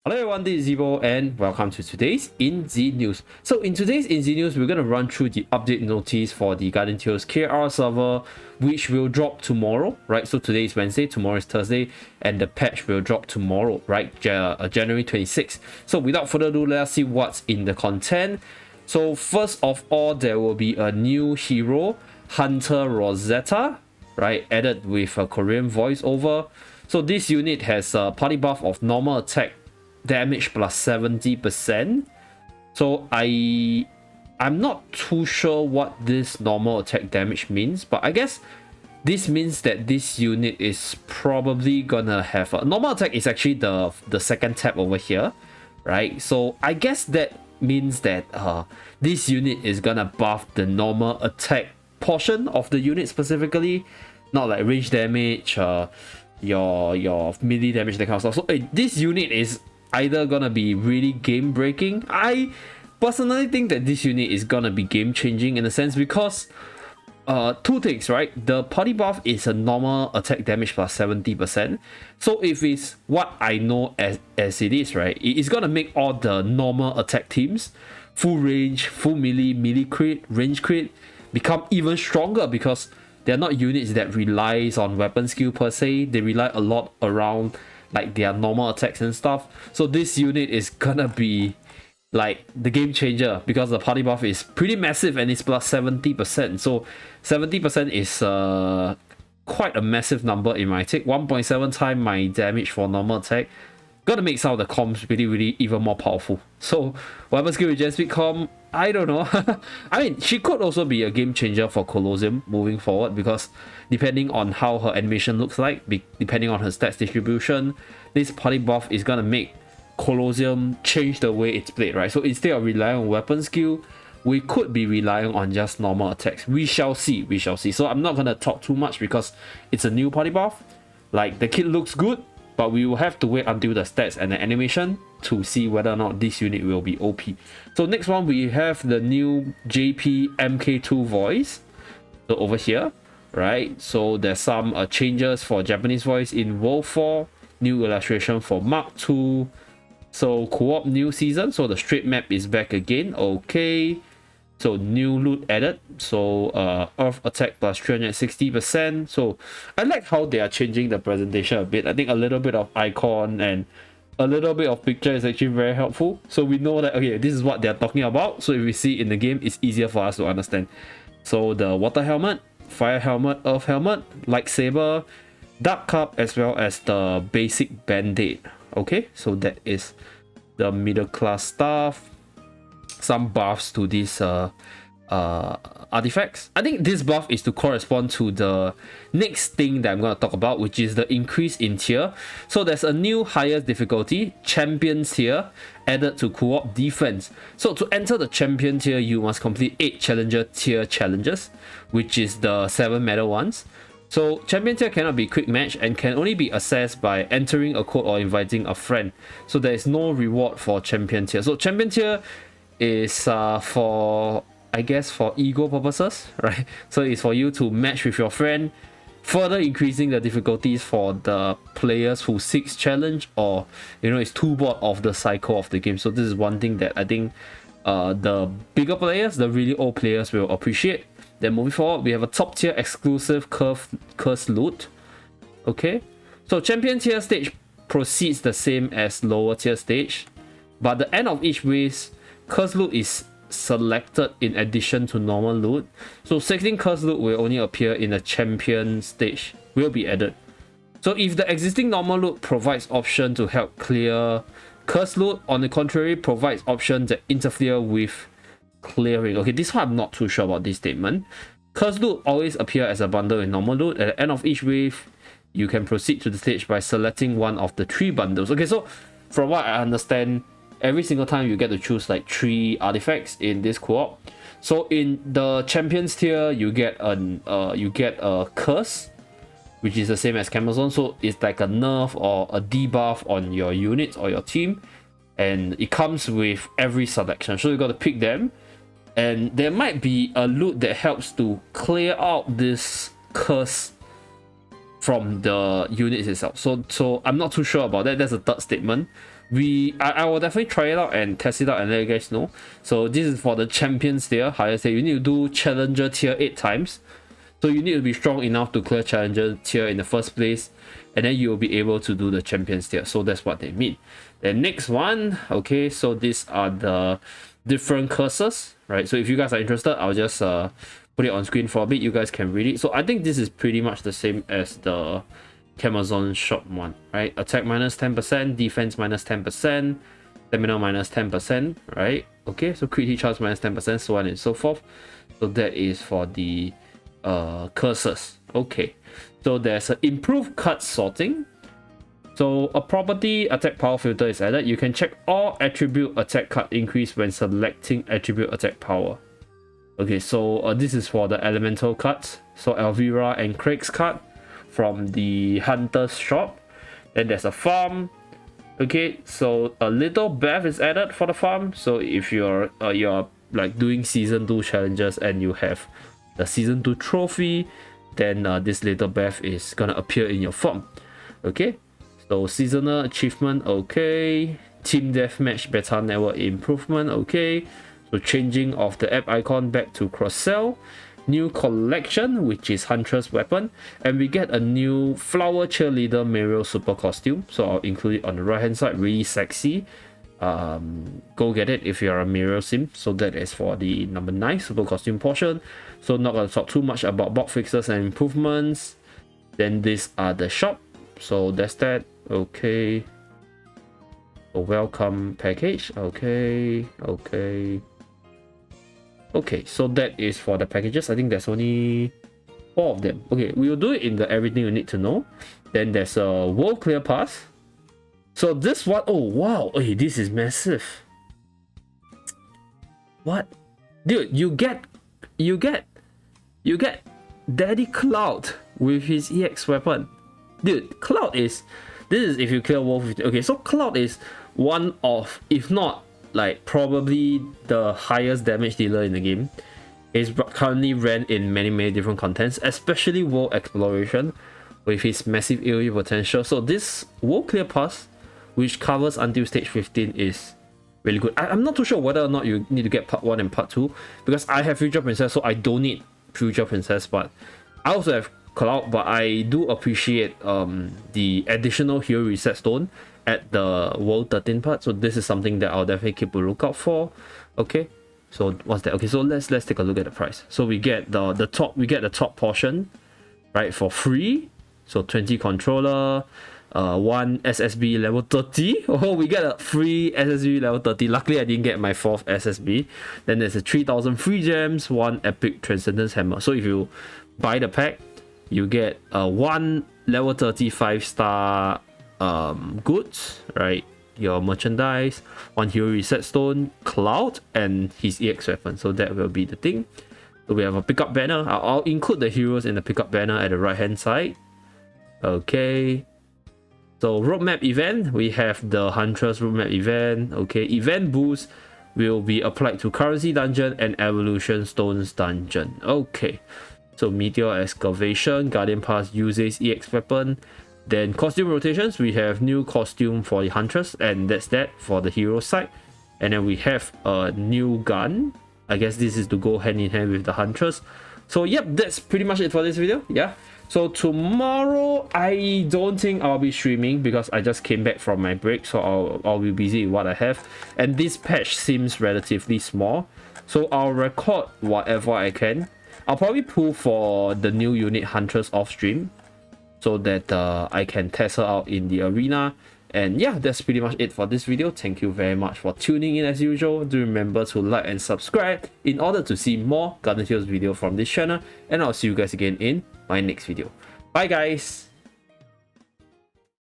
Hello everyone, this is Zibo and welcome to today's InZ News. So in today's InZ News, we're going to run through the update notice for the Guardian Tales KR server, which will drop tomorrow, right? So today is Wednesday, tomorrow is Thursday, and the patch will drop tomorrow, right? January 26th. So without further ado, let us see what's in the content. So first of all, there will be a new hero, Huntress Rosetta, right? Added with a Korean voiceover. So this unit has a party buff of normal attack damage plus 70%. So I'm not too sure what this normal attack damage means, but I guess this means that this unit is probably gonna have a normal attack is actually the second tab over here, right? So I guess that means that this unit is gonna buff the normal attack portion of the unit specifically, not like range damage, your melee damage, that kind of stuff. So this unit is either gonna be really game breaking. I personally think that this unit is gonna be game changing in a sense because two things, right? The party buff is a normal attack damage plus 70%. So if it's what I know as it is, right, it's gonna make all the normal attack teams, full range, full melee crit, range crit, become even stronger because they're not units that relies on weapon skill per se. They rely a lot around like their normal attacks and stuff. So this unit is gonna be like the game changer because the party buff is pretty massive and it's plus 70%. So 70% is quite a massive number in my take. 1.7 times my damage for normal attack. Gotta make some of the comms really even more powerful. So weapon skill with Speed comp, I don't know. I mean, she could also be a game changer for Colosseum moving forward because depending on how her animation looks like, depending on her stats distribution, this party buff is gonna make Colosseum change the way it's played, right? So instead of relying on weapon skill, we could be relying on just normal attacks. We shall see. So I'm not gonna talk too much because it's a new party buff. Like, the kit looks good, but we will have to wait until the stats and the animation to see whether or not this unit will be OP. So next one, we have the new JP MK2 voice. So over here, right? So there's some changes for Japanese voice in World 4, new illustration for Mark 2. So co-op new season, so the straight map is back again. Okay. So new loot added, so earth attack plus 360%. So I like how they are changing the presentation a bit. I think a little bit of icon and a little bit of picture is actually very helpful, so we know that okay, this is what they're talking about. So if we see in the game, it's easier for us to understand. So the water helmet, fire helmet, earth helmet, lightsaber, dark cup, as well as the basic band-aid. Okay, so that is the middle class stuff. Some buffs to these artifacts. I think this buff is to correspond to the next thing that I'm going to talk about, which is the increase in tier. So there's a new highest difficulty, champion tier, added to co-op defense. So to enter the champion tier, you must complete 8 challenger tier challenges, which is the 7 medal ones. So champion tier cannot be quick match and can only be accessed by entering a code or inviting a friend. So there is no reward for champion tier. So champion tier is for, I guess, for ego purposes, right? So it's for you to match with your friend, further increasing the difficulties for the players who seeks challenge, or is too bored of the cycle of the game. So this is one thing that I think the bigger players, the really old players, will appreciate. Then moving forward, we have a top tier exclusive curse loot. Okay, so champion tier stage proceeds the same as lower tier stage, but the end of each race, curse loot is selected in addition to normal loot. So 16 curse loot will only appear in the champion stage, will be added. So if the existing normal loot provides option to help clear curse loot, on the contrary, provides options that interfere with clearing. Okay, this one I'm not too sure about this statement. Curse loot always appear as a bundle in normal loot. At the end of each wave, you can proceed to the stage by selecting one of the 3 bundles. Okay, so from what I understand, every single time you get to choose like 3 artifacts in this co-op. So in the champions tier, you get a curse, which is the same as Camazon. So it's like a nerf or a debuff on your units or your team, and it comes with every selection. So you got to pick them, and there might be a loot that helps to clear out this curse from the units itself. So I'm not too sure about that. That's a third statement. I will definitely try it out and test it out and let you guys know. So this is for the champions tier. How I say, you need to do challenger tier 8 times. So you need to be strong enough to clear challenger tier in the first place, and then you'll be able to do the champions tier. So that's what they mean. The next one, okay, so these are the different curses, right? So if you guys are interested, I'll just put it on screen for a bit. You guys can read it. So I think this is pretty much the same as the Amazon shop one, right? Attack minus 10%, defense minus 10%, stamina minus 10%, right? Okay, so crit hit chance minus 10%, so on and so forth. So that is for the curses. Okay, so there's an improved card sorting. So a property attack power filter is added. You can check all attribute attack card increase when selecting attribute attack power. Okay, so this is for the elemental cards. So Elvira and Craig's card from the Hunter's shop. Then there's a farm. Okay, so a little bath is added for the farm. So if you're like doing season 2 challenges and you have the season 2 trophy, then this little bath is gonna appear in your farm. Okay, so seasonal achievement, okay. Team deathmatch beta network improvement, okay. So changing of the app icon back to cross-sell. New collection, which is Huntress weapon, and we get a new flower cheerleader Mayreel super costume. So I'll include it on the right hand side. Really sexy. Go get it if you're a Mayreel sim. So that is for the number 9 super costume portion. So not gonna talk too much about bug fixes and improvements. Then these are the shop. So that's that. Okay, a welcome package. Okay, so that is for the packages. I think there's only 4 of them. Okay, we will do it in the everything you need to know. Then there's a world clear pass. So this one, oh wow, okay, this is massive. What, dude? You get Daddy Cloud with his EX weapon. Dude, Cloud is, this is if you clear Wolf. Okay, so Cloud is one of, if not like probably the highest damage dealer in the game. Is currently ran in many different contents, especially World Exploration with his massive AoE potential. So this World Clear Pass, which covers until stage 15, is really good. I'm not too sure whether or not you need to get part 1 and part 2, because I have Future Princess, so I don't need Future Princess, but I also have Cloud. But I do appreciate the additional hero reset stone at the World 13 part. So this is something that I'll definitely keep a lookout for. Okay, so what's that? Okay, so let's take a look at the price. So we get the top portion, right, for free. So 20 controller, 1 SSB level 30. Oh, we get a free SSB level 30. Luckily I didn't get my 4th SSB. Then there's a 3000 free gems, 1 epic transcendence hammer. So if you buy the pack, you get 1 level 35 star goods, right, your merchandise, 1 hero reset stone, Cloud, and his EX weapon. So that will be the thing. So we have a pickup banner. I'll include the heroes in the pickup banner at the right hand side. Okay, so roadmap event, we have the Huntress roadmap event. Okay, event boost will be applied to currency dungeon and evolution stones dungeon. Okay, so meteor excavation, guardian pass uses EX weapon. Then costume rotations, we have new costume for the Huntress, and that's that for the hero side. And then we have a new gun. I guess this is to go hand in hand with the Huntress. So yep, that's pretty much it for this video. Yeah, so tomorrow I don't think I'll be streaming because I just came back from my break, so I'll be busy with what I have, and this patch seems relatively small, so I'll record whatever I can. I'll probably pull for the new unit Huntress off stream, so that I can test her out in the arena. And yeah, that's pretty much it for this video. Thank you very much for tuning in as usual. Do remember to like and subscribe in order to see more Garden Tales video from this channel. And I'll see you guys again in my next video. Bye guys!